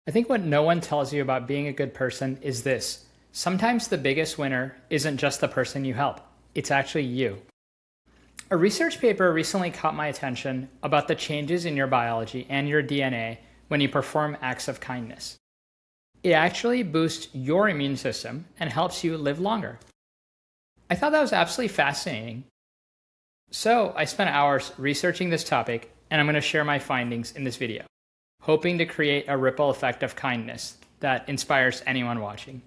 I think what no one tells you about being a good person is this. Sometimes the biggest winner isn't just the person you help, it's actually you. A research paper recently caught my attention about the changes in your biology and your DNA when you perform acts of kindness. It actually boosts your immune system and helps you live longer. I thought that was absolutely fascinating. So I spent hours researching this topic, and I'm going to share my findings in this video, hoping to create a ripple effect of kindness that inspires anyone watching.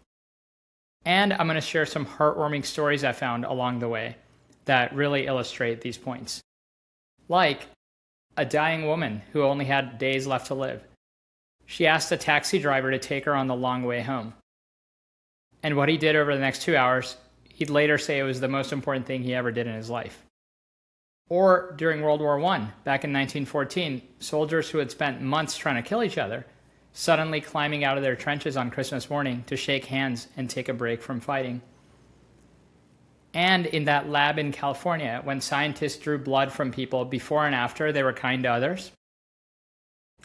And I'm going to share some heartwarming stories I found along the way that really illustrate these points. Like a dying woman who only had days left to live. She asked a taxi driver to take her on the long way home. And what he did over the next 2 hours, he'd later say it was the most important thing he ever did in his life. Or during World War I, back in 1914, soldiers who had spent months trying to kill each other, suddenly climbing out of their trenches on Christmas morning to shake hands and take a break from fighting. And in that lab in California, when scientists drew blood from people before and after they were kind to others,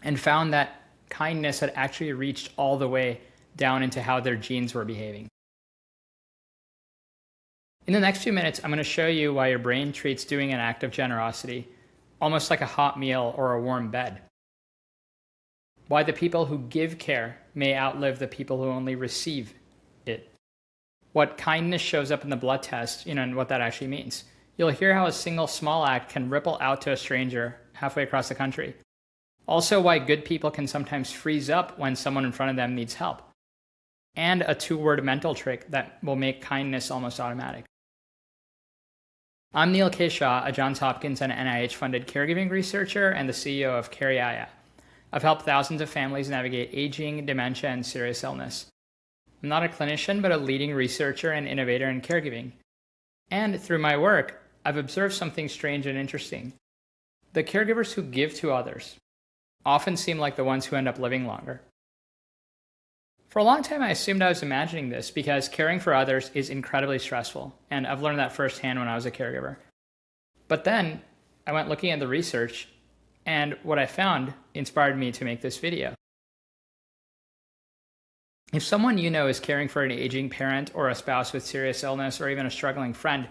and found that kindness had actually reached all the way down into how their genes were behaving. In the next few minutes, I'm going to show you why your brain treats doing an act of generosity almost like a hot meal or a warm bed. Why the people who give care may outlive the people who only receive it. What kindness shows up in the blood test, and what that actually means. You'll hear how a single small act can ripple out to a stranger halfway across the country. Also, why good people can sometimes freeze up when someone in front of them needs help. And a 2-word mental trick that will make kindness almost automatic. I'm Neal K. Shah, a Johns Hopkins and NIH-funded caregiving researcher and the CEO of CareYaya. I've helped thousands of families navigate aging, dementia, and serious illness. I'm not a clinician, but a leading researcher and innovator in caregiving. And through my work, I've observed something strange and interesting. The caregivers who give to others often seem like the ones who end up living longer. For a long time, I assumed I was imagining this because caring for others is incredibly stressful, and I've learned that firsthand when I was a caregiver. But then I went looking at the research, and what I found inspired me to make this video. If someone you know is caring for an aging parent or a spouse with serious illness or even a struggling friend,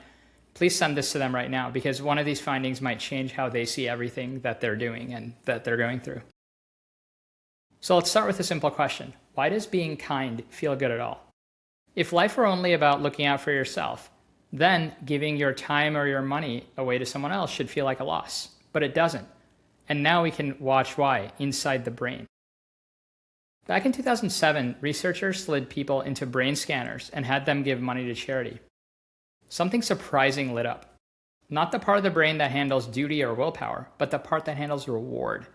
please send this to them right now, because one of these findings might change how they see everything that they're doing and that they're going through. So let's start with a simple question. Why does being kind feel good at all? If life were only about looking out for yourself, then giving your time or your money away to someone else should feel like a loss. But it doesn't. And now we can watch why inside the brain. Back in 2007, researchers slid people into brain scanners and had them give money to charity. Something surprising lit up. Not the part of the brain that handles duty or willpower, but the part that handles reward.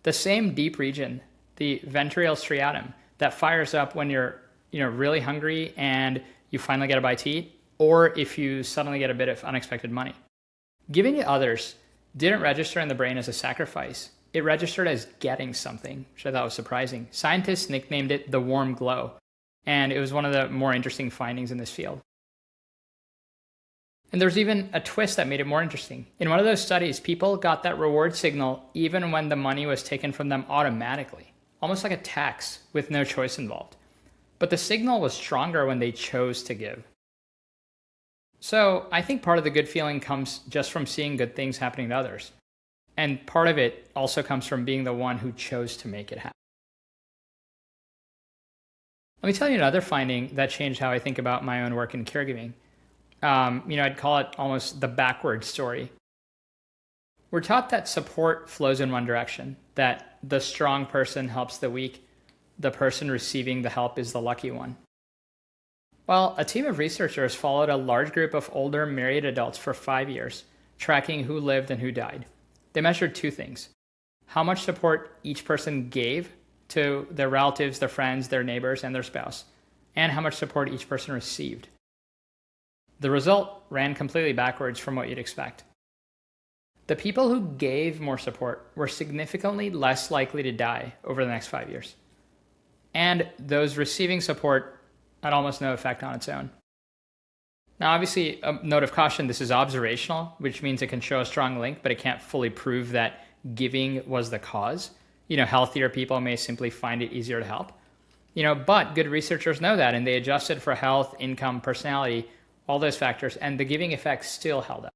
The same deep region, the ventral striatum, that fires up when you're really hungry and you finally get a bite to eat, or if you suddenly get a bit of unexpected money. Giving to others didn't register in the brain as a sacrifice. It registered as getting something, which I thought was surprising. Scientists nicknamed it the warm glow, and it was one of the more interesting findings in this field. And there's even a twist that made it more interesting. In one of those studies, people got that reward signal even when the money was taken from them automatically, almost like a tax with no choice involved. But the signal was stronger when they chose to give. So I think part of the good feeling comes just from seeing good things happening to others. And part of it also comes from being the one who chose to make it happen. Let me tell you another finding that changed how I think about my own work in caregiving. I'd call it almost the backward story. We're taught that support flows in one direction, that the strong person helps the weak, the person receiving the help is the lucky one. Well, a team of researchers followed a large group of older married adults for 5 years, tracking who lived and who died. They measured 2 things: how much support each person gave to their relatives, their friends, their neighbors, and their spouse, and how much support each person received. The result ran completely backwards from what you'd expect. The people who gave more support were significantly less likely to die over the next 5 years. And those receiving support had almost no effect on its own. Now, obviously, a note of caution, this is observational, which means it can show a strong link, but it can't fully prove that giving was the cause. Healthier people may simply find it easier to help. But good researchers know that, and they adjusted for health, income, personality, all those factors, and the giving effect still held up.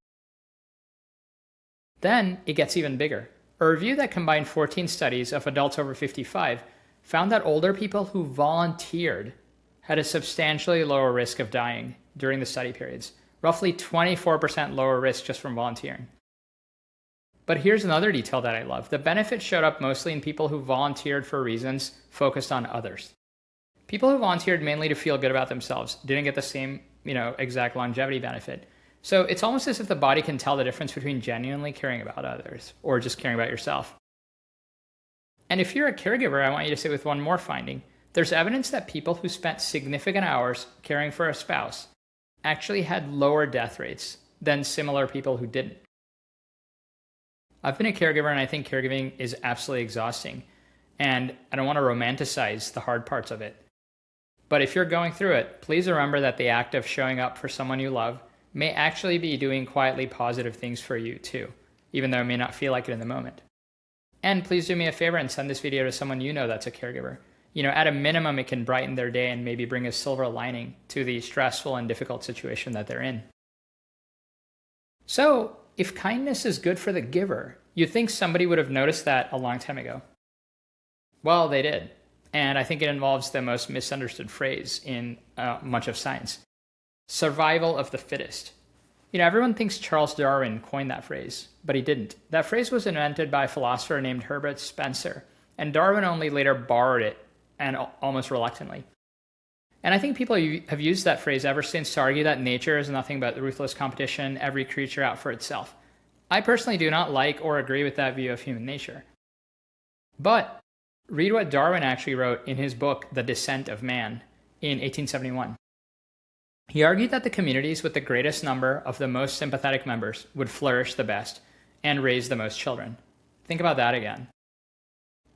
Then it gets even bigger. A review that combined 14 studies of adults over 55 found that older people who volunteered had a substantially lower risk of dying during the study periods, roughly 24% lower risk just from volunteering. But here's another detail that I love. The benefit showed up mostly in people who volunteered for reasons focused on others. People who volunteered mainly to feel good about themselves didn't get the same, exact longevity benefit. So it's almost as if the body can tell the difference between genuinely caring about others or just caring about yourself. And if you're a caregiver, I want you to sit with one more finding. There's evidence that people who spent significant hours caring for a spouse actually had lower death rates than similar people who didn't. I've been a caregiver, and I think caregiving is absolutely exhausting. And I don't want to romanticize the hard parts of it. But if you're going through it, please remember that the act of showing up for someone you love may actually be doing quietly positive things for you too, even though it may not feel like it in the moment. And please do me a favor and send this video to someone you know that's a caregiver. At a minimum, it can brighten their day and maybe bring a silver lining to the stressful and difficult situation that they're in. So, if kindness is good for the giver, you'd think somebody would have noticed that a long time ago. Well, they did. And I think it involves the most misunderstood phrase in much of science. Survival of the fittest. Everyone thinks Charles Darwin coined that phrase, but he didn't. That phrase was invented by a philosopher named Herbert Spencer, and Darwin only later borrowed it, and almost reluctantly. And I think people have used that phrase ever since to argue that nature is nothing but ruthless competition, every creature out for itself. I personally do not like or agree with that view of human nature. But read what Darwin actually wrote in his book, The Descent of Man, in 1871. He argued that the communities with the greatest number of the most sympathetic members would flourish the best and raise the most children. Think about that again.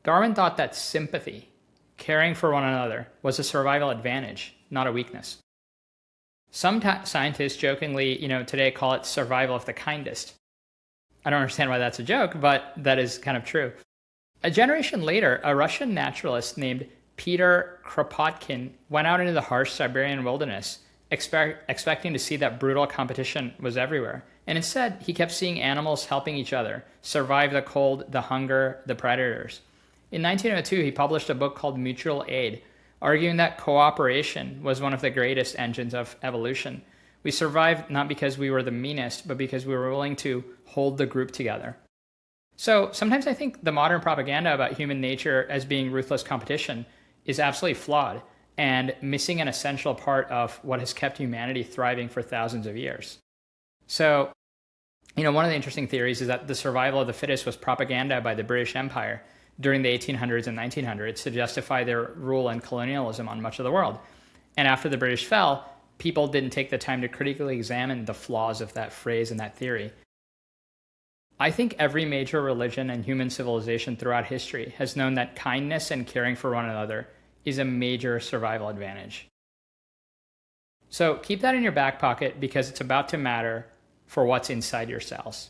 Darwin thought that sympathy, caring for one another, was a survival advantage, not a weakness. Some scientists jokingly, today call it survival of the kindest. I don't understand why that's a joke, but that is kind of true. A generation later, a Russian naturalist named Peter Kropotkin went out into the harsh Siberian wilderness, expecting to see that brutal competition was everywhere. And instead, he kept seeing animals helping each other survive the cold, the hunger, the predators. In 1902, he published a book called Mutual Aid, arguing that cooperation was one of the greatest engines of evolution. We survived not because we were the meanest, but because we were willing to hold the group together. So sometimes I think the modern propaganda about human nature as being ruthless competition is absolutely flawed and missing an essential part of what has kept humanity thriving for thousands of years. So, one of the interesting theories is that the survival of the fittest was propaganda by the British Empire during the 1800s and 1900s to justify their rule and colonialism on much of the world. And after the British fell, people didn't take the time to critically examine the flaws of that phrase and that theory. I think every major religion and human civilization throughout history has known that kindness and caring for one another is a major survival advantage. So keep that in your back pocket because it's about to matter for what's inside your cells.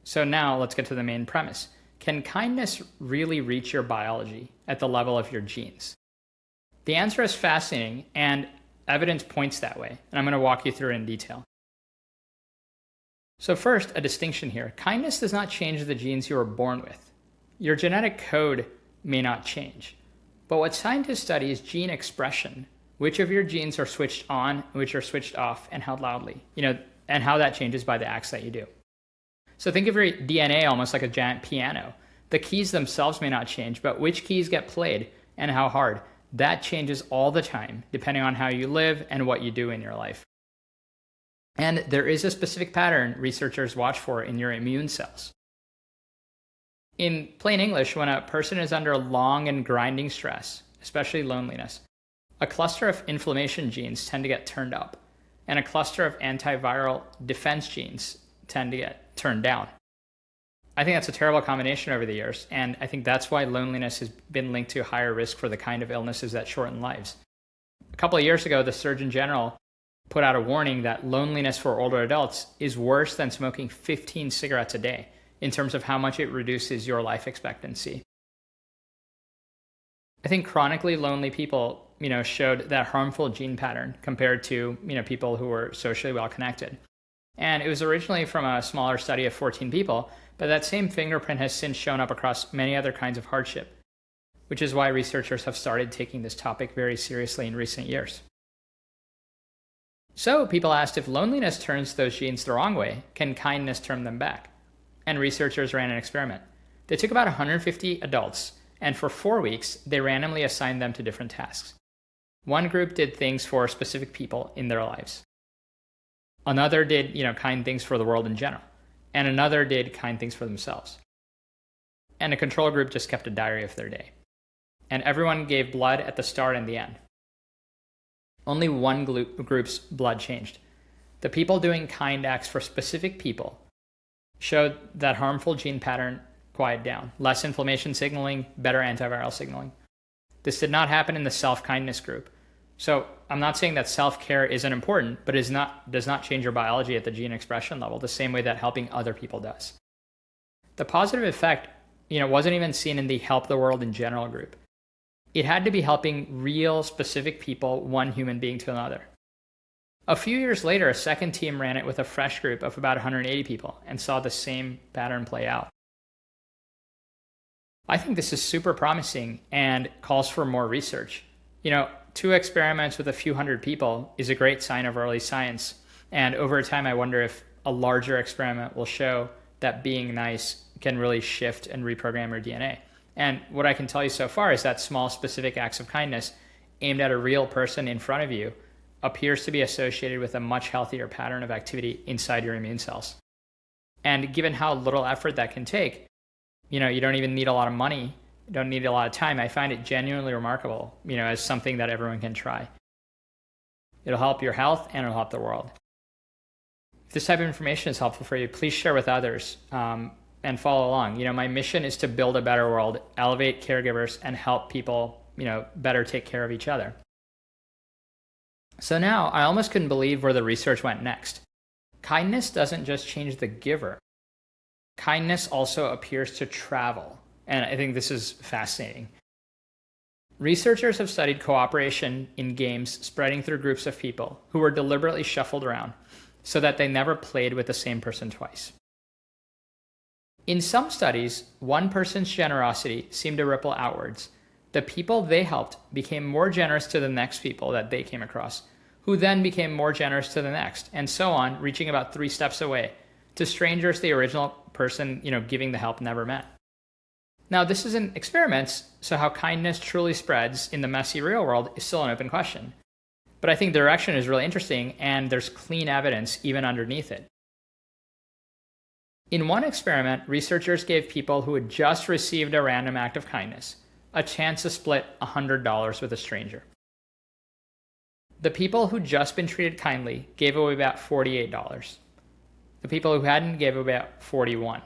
So now let's get to the main premise. Can kindness really reach your biology at the level of your genes? The answer is fascinating, and evidence points that way, and I'm going to walk you through it in detail. So first, a distinction here. Kindness does not change the genes you were born with. Your genetic code may not change. But what scientists study is gene expression, which of your genes are switched on, which are switched off, and how loudly, and how that changes by the acts that you do. So think of your DNA almost like a giant piano. The keys themselves may not change, but which keys get played and how hard, that changes all the time, depending on how you live and what you do in your life. And there is a specific pattern researchers watch for in your immune cells. In plain English, when a person is under long and grinding stress, especially loneliness, a cluster of inflammation genes tend to get turned up, and a cluster of antiviral defense genes tend to get turned down. I think that's a terrible combination over the years, and I think that's why loneliness has been linked to higher risk for the kind of illnesses that shorten lives. A couple of years ago, the Surgeon General put out a warning that loneliness for older adults is worse than smoking 15 cigarettes a day in terms of how much it reduces your life expectancy. I think chronically lonely people, showed that harmful gene pattern compared to, people who were socially well connected. And it was originally from a smaller study of 14 people, but that same fingerprint has since shown up across many other kinds of hardship, which is why researchers have started taking this topic very seriously in recent years. So people asked, if loneliness turns those genes the wrong way, can kindness turn them back? And researchers ran an experiment. They took about 150 adults, and for 4 weeks, they randomly assigned them to different tasks. One group did things for specific people in their lives. Another did, kind things for the world in general. And another did kind things for themselves. And a control group just kept a diary of their day. And everyone gave blood at the start and the end. Only one group's blood changed. The people doing kind acts for specific people showed that harmful gene pattern quieted down. Less inflammation signaling, better antiviral signaling. This did not happen in the self-kindness group. So I'm not saying that self-care isn't important, but does not change your biology at the gene expression level the same way that helping other people does. The positive effect, wasn't even seen in the help the world in general group. It had to be helping real specific people, one human being to another. A few years later, a second team ran it with a fresh group of about 180 people and saw the same pattern play out. I think this is super promising and calls for more research. 2 experiments with a few hundred people is a great sign of early science. And over time, I wonder if a larger experiment will show that being nice can really shift and reprogram your DNA. And what I can tell you so far is that small specific acts of kindness aimed at a real person in front of you appears to be associated with a much healthier pattern of activity inside your immune cells. And given how little effort that can take, you don't even need a lot of money, you don't need a lot of time. I find it genuinely remarkable, as something that everyone can try. It'll help your health and it'll help the world. If this type of information is helpful for you, please share with others and follow along. My mission is to build a better world, elevate caregivers, and help people, better take care of each other. So now I almost couldn't believe where the research went next. Kindness doesn't just change the giver. Kindness also appears to travel. And I think this is fascinating. Researchers have studied cooperation in games spreading through groups of people who were deliberately shuffled around so that they never played with the same person twice. In some studies, one person's generosity seemed to ripple outwards. The people they helped became more generous to the next people that they came across, who then became more generous to the next, and so on, reaching about 3 steps away, to strangers the original person, giving the help never met. Now, this isn't experiments, so how kindness truly spreads in the messy real world is still an open question. But I think the direction is really interesting, and there's clean evidence even underneath it. In one experiment, researchers gave people who had just received a random act of kindness a chance to split $100 with a stranger. The people who'd just been treated kindly gave away about $48. The people who hadn't gave away about $41.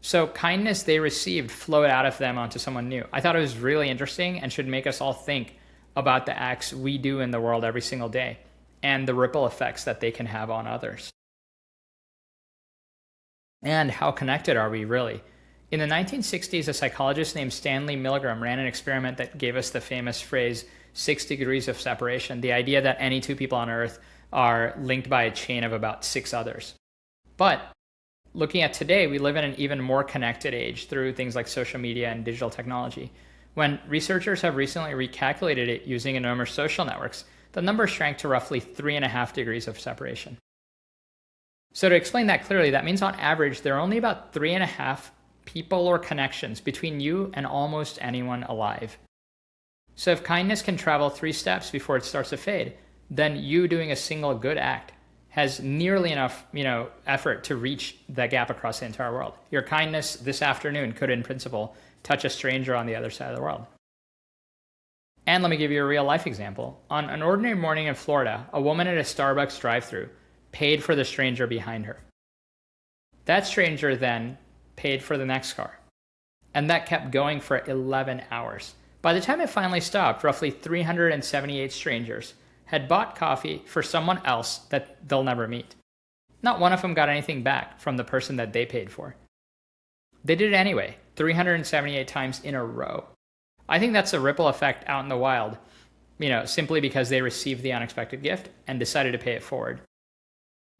So kindness they received flowed out of them onto someone new. I thought it was really interesting and should make us all think about the acts we do in the world every single day and the ripple effects that they can have on others. And how connected are we really? In the 1960s, a psychologist named Stanley Milgram ran an experiment that gave us the famous phrase, 6 degrees of separation, the idea that any 2 people on Earth are linked by a chain of about 6 others. But looking at today, we live in an even more connected age through things like social media and digital technology. When researchers have recently recalculated it using enormous social networks, the number shrank to roughly 3.5 degrees of separation. So to explain that clearly, that means on average, there are only about 3.5 people or connections between you and almost anyone alive. So if kindness can travel 3 steps before it starts to fade, then you doing a single good act has nearly enough, effort to reach that gap across the entire world. Your kindness this afternoon could, in principle, touch a stranger on the other side of the world. And let me give you a real life example. On an ordinary morning in Florida, a woman at a Starbucks drive-thru paid for the stranger behind her. That stranger then paid for the next car. And that kept going for 11 hours. By the time it finally stopped, roughly 378 strangers had bought coffee for someone else that they'll never meet. Not one of them got anything back from the person that they paid for. They did it anyway, 378 times in a row. I think that's a ripple effect out in the wild, simply because they received the unexpected gift and decided to pay it forward.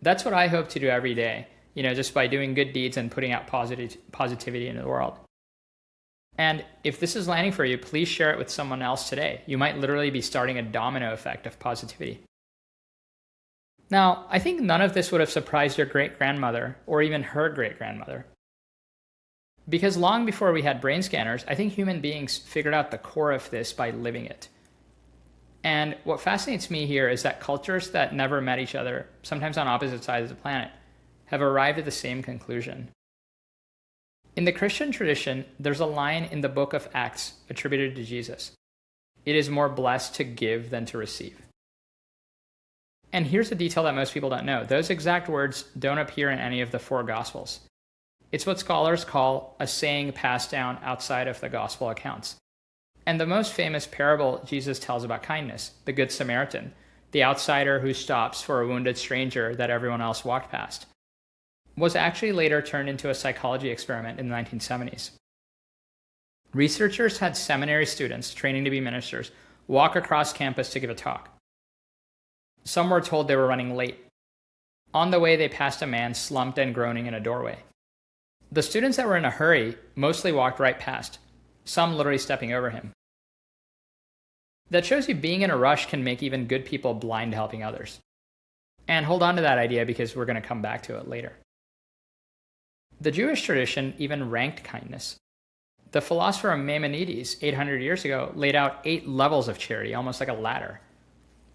That's what I hope to do every day, just by doing good deeds and putting out positivity into the world. And if this is landing for you, please share it with someone else today. You might literally be starting a domino effect of positivity. Now, I think none of this would have surprised your great-grandmother or even her great-grandmother. Because long before we had brain scanners, I think human beings figured out the core of this by living it. And what fascinates me here is that cultures that never met each other, sometimes on opposite sides of the planet, have arrived at the same conclusion. In the Christian tradition, there's a line in the book of Acts attributed to Jesus. It is more blessed to give than to receive. And here's a detail that most people don't know. Those exact words don't appear in any of the four Gospels. It's what scholars call a saying passed down outside of the Gospel accounts. And the most famous parable Jesus tells about kindness, the Good Samaritan, the outsider who stops for a wounded stranger that everyone else walked past, was actually later turned into a psychology experiment in the 1970s. Researchers had seminary students training to be ministers walk across campus to give a talk. Some were told they were running late. On the way, they passed a man slumped and groaning in a doorway. The students that were in a hurry mostly walked right past, some literally stepping over him. That shows you being in a rush can make even good people blind to helping others. And hold on to that idea because we're going to come back to it later. The Jewish tradition even ranked kindness. The philosopher Maimonides, 800 years ago, laid out 8 levels of charity, almost like a ladder.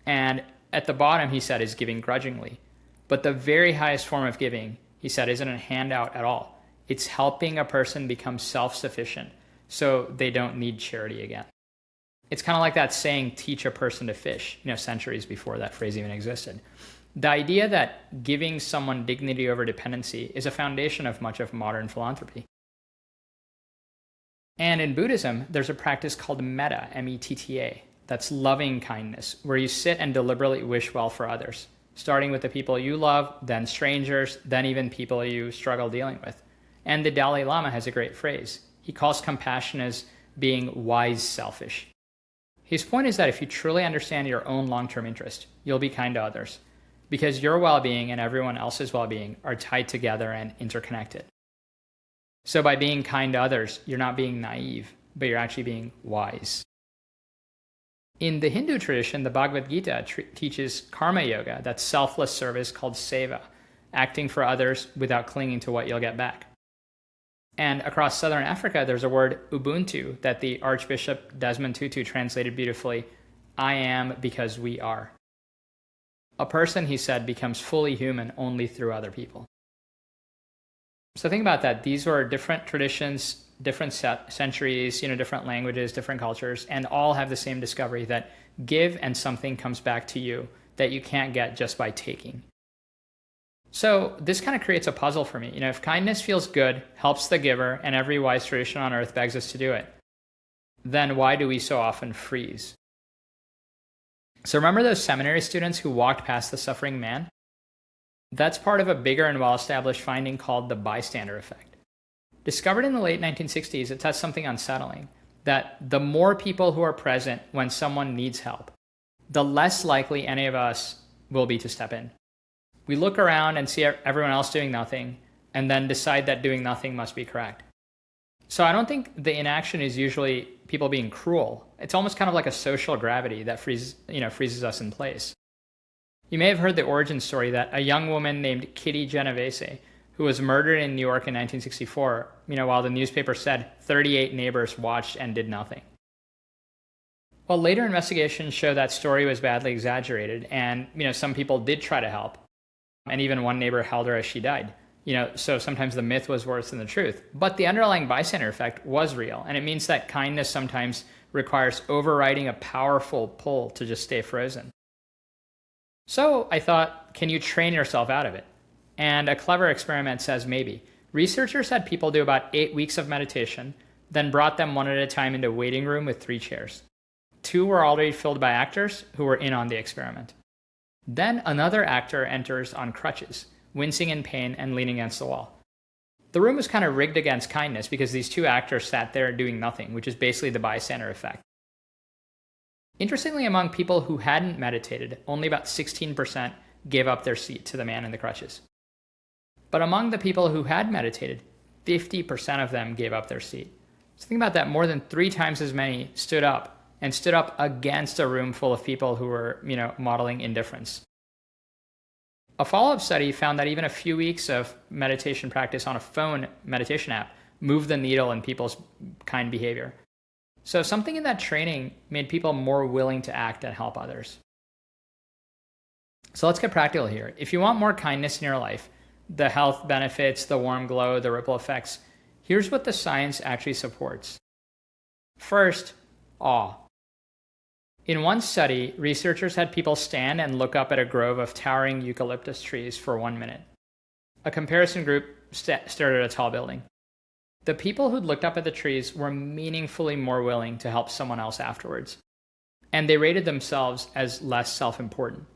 And at the bottom, he said, is giving grudgingly. But the very highest form of giving, he said, isn't a handout at all. It's helping a person become self-sufficient so they don't need charity again. It's kind of like that saying, teach a person to fish, centuries before that phrase even existed. The idea that giving someone dignity over dependency is a foundation of much of modern philanthropy. And in Buddhism, there's a practice called metta, M-E-T-T-A, that's loving kindness, where you sit and deliberately wish well for others, starting with the people you love, then strangers, then even people you struggle dealing with. And the Dalai Lama has a great phrase. He calls compassion as being wise selfish. His point is that if you truly understand your own long-term interest, you'll be kind to others, because your well-being and everyone else's well-being are tied together and interconnected. So by being kind to others, you're not being naive, but you're actually being wise. In the Hindu tradition, the Bhagavad Gita teaches karma yoga, that's selfless service called seva, acting for others without clinging to what you'll get back. And across southern Africa, there's a word Ubuntu that the Archbishop Desmond Tutu translated beautifully, I am because we are. A person, he said, becomes fully human only through other people. So think about that. These were different traditions, different centuries, different languages, different cultures, and all have the same discovery that give and something comes back to you that you can't get just by taking. So this kind of creates a puzzle for me. If kindness feels good, helps the giver, and every wise tradition on earth begs us to do it, then why do we so often freeze? So remember those seminary students who walked past the suffering man? That's part of a bigger and well-established finding called the bystander effect. Discovered in the late 1960s, it says something unsettling, that the more people who are present when someone needs help, the less likely any of us will be to step in. We look around and see everyone else doing nothing, and then decide that doing nothing must be correct. So I don't think the inaction is usually people being cruel. It's almost kind of like a social gravity that freezes us in place. You may have heard the origin story that a young woman named Kitty Genovese, who was murdered in New York in 1964, while the newspaper said 38 neighbors watched and did nothing. Well, later investigations show that story was badly exaggerated, and some people did try to help. And even one neighbor held her as she died. So sometimes the myth was worse than the truth. But the underlying bystander effect was real. And it means that kindness sometimes requires overriding a powerful pull to just stay frozen. So I thought, can you train yourself out of it? And a clever experiment says maybe. Researchers had people do about 8 weeks of meditation, then brought them one at a time into a waiting room with 3 chairs. 2 were already filled by actors who were in on the experiment. Then another actor enters on crutches, wincing in pain and leaning against the wall. The room was kind of rigged against kindness because these two actors sat there doing nothing, which is basically the bystander effect. Interestingly, among people who hadn't meditated, only about 16% gave up their seat to the man in the crutches. But among the people who had meditated, 50% of them gave up their seat. So think about that, more than 3 times as many stood up against a room full of people who were, modeling indifference. A follow-up study found that even a few weeks of meditation practice on a phone meditation app moved the needle in people's kind behavior. So something in that training made people more willing to act and help others. So let's get practical here. If you want more kindness in your life, the health benefits, the warm glow, the ripple effects, here's what the science actually supports. First, awe. In one study, researchers had people stand and look up at a grove of towering eucalyptus trees for 1 minute. A comparison group stared at a tall building. The people who'd looked up at the trees were meaningfully more willing to help someone else afterwards, and they rated themselves as less self-important.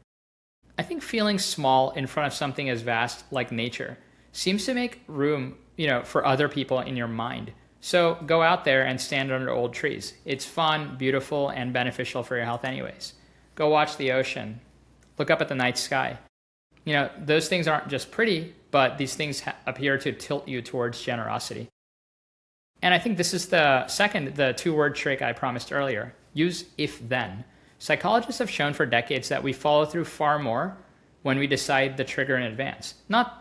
I think feeling small in front of something as vast like nature seems to make room, for other people in your mind. So go out there and stand under old trees. It's fun, beautiful, and beneficial for your health anyways. Go watch the ocean. Look up at the night sky. Those things aren't just pretty, but these things appear to tilt you towards generosity. And I think this is the 2-word trick I promised earlier. Use if-then. Psychologists have shown for decades that we follow through far more when we decide the trigger in advance. Not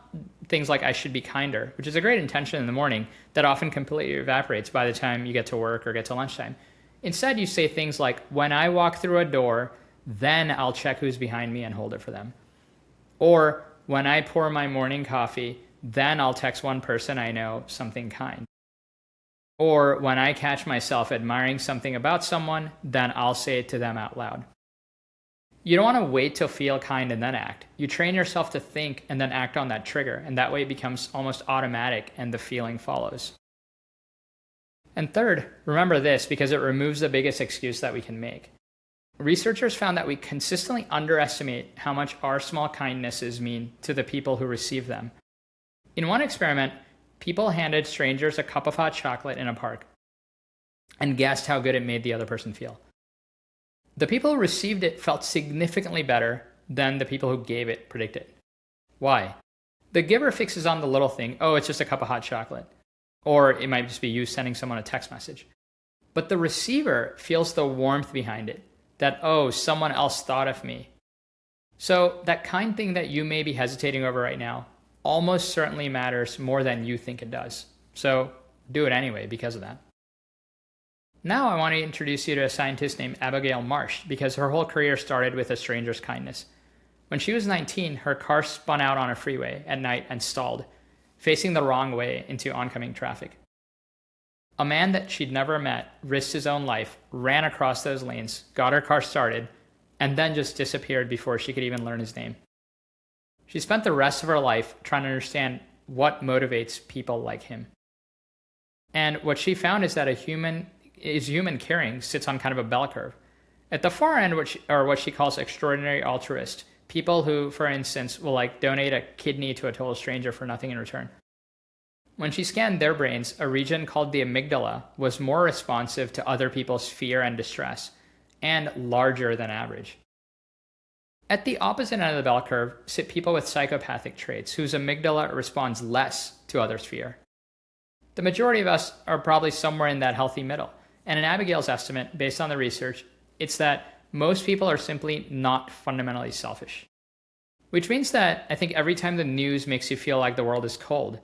things like I should be kinder, which is a great intention in the morning that often completely evaporates by the time you get to work or get to lunchtime. Instead, you say things like, when I walk through a door, then I'll check who's behind me and hold it for them. Or when I pour my morning coffee, then I'll text one person I know something kind. Or when I catch myself admiring something about someone, then I'll say it to them out loud. You don't want to wait to feel kind and then act. You train yourself to think and then act on that trigger, and that way it becomes almost automatic and the feeling follows. And third, remember this because it removes the biggest excuse that we can make. Researchers found that we consistently underestimate how much our small kindnesses mean to the people who receive them. In one experiment, people handed strangers a cup of hot chocolate in a park and guessed how good it made the other person feel. The people who received it felt significantly better than the people who gave it predicted. Why? The giver fixes on the little thing, oh, it's just a cup of hot chocolate. Or it might just be you sending someone a text message. But the receiver feels the warmth behind it, that, oh, someone else thought of me. So that kind thing that you may be hesitating over right now almost certainly matters more than you think it does. So do it anyway because of that. Now I want to introduce you to a scientist named Abigail Marsh because her whole career started with a stranger's kindness. When she was 19, her car spun out on a freeway at night and stalled, facing the wrong way into oncoming traffic. A man that she'd never met risked his own life, ran across those lanes, got her car started, and then just disappeared before she could even learn his name. She spent the rest of her life trying to understand what motivates people like him. And what she found is that human caring sits on kind of a bell curve. At the far end, what she calls extraordinary altruists, people who, for instance, will donate a kidney to a total stranger for nothing in return. When she scanned their brains, a region called the amygdala was more responsive to other people's fear and distress, and larger than average. At the opposite end of the bell curve sit people with psychopathic traits, whose amygdala responds less to others' fear. The majority of us are probably somewhere in that healthy middle. And in Abigail's estimate, based on the research, it's that most people are simply not fundamentally selfish. Which means that I think every time the news makes you feel like the world is cold,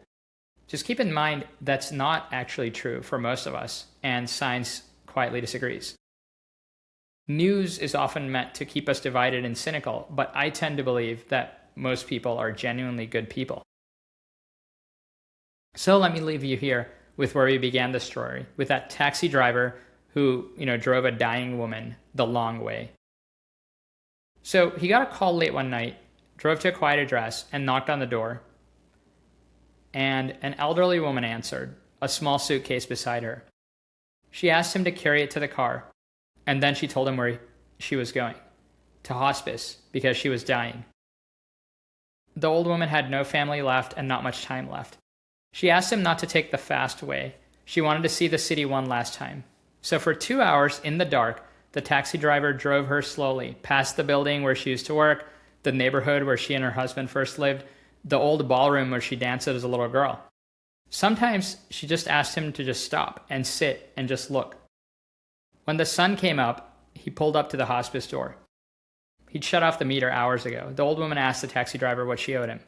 just keep in mind that's not actually true for most of us, and science quietly disagrees. News is often meant to keep us divided and cynical, but I tend to believe that most people are genuinely good people. So let me leave you here with where we began the story, with that taxi driver who, drove a dying woman the long way. So he got a call late one night, drove to a quiet address, and knocked on the door. And an elderly woman answered, a small suitcase beside her. She asked him to carry it to the car, and then she told him where she was going, to hospice, because she was dying. The old woman had no family left and not much time left. She asked him not to take the fast way. She wanted to see the city one last time. So for 2 hours in the dark, the taxi driver drove her slowly past the building where she used to work, the neighborhood where she and her husband first lived, the old ballroom where she danced as a little girl. Sometimes she just asked him to just stop and sit and just look. When the sun came up, he pulled up to the hospice door. He'd shut off the meter hours ago. The old woman asked the taxi driver what she owed him.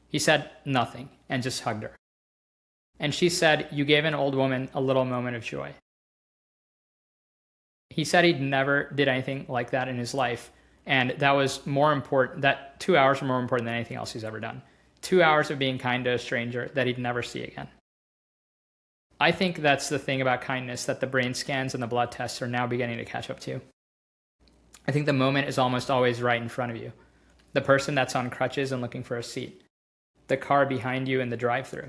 He said nothing and just hugged her. And she said, "You gave an old woman a little moment of joy." He said he'd never did anything like that in his life. And that was more important, that 2 hours were more important than anything else he's ever done. 2 hours of being kind to a stranger that he'd never see again. I think that's the thing about kindness that the brain scans and the blood tests are now beginning to catch up to. I think the moment is almost always right in front of you. The person that's on crutches and looking for a seat. The car behind you in the drive-thru.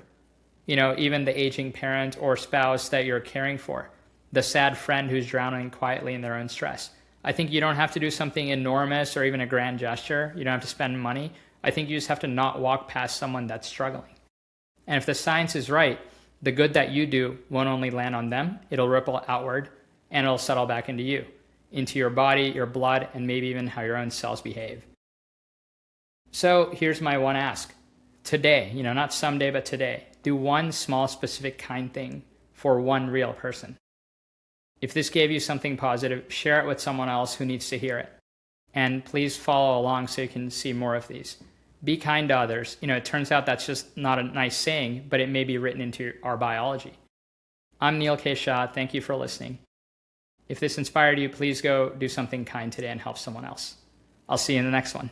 Even the aging parent or spouse that you're caring for. The sad friend who's drowning quietly in their own stress. I think you don't have to do something enormous or even a grand gesture. You don't have to spend money. I think you just have to not walk past someone that's struggling. And if the science is right, the good that you do won't only land on them, it'll ripple outward and it'll settle back into you, into your body, your blood, and maybe even how your own cells behave. So here's my one ask. Today, not someday, but today, do one small, specific, kind thing for one real person. If this gave you something positive, share it with someone else who needs to hear it. And please follow along so you can see more of these. Be kind to others. It turns out that's just not a nice saying, but it may be written into our biology. I'm Neal K. Shah. Thank you for listening. If this inspired you, please go do something kind today and help someone else. I'll see you in the next one.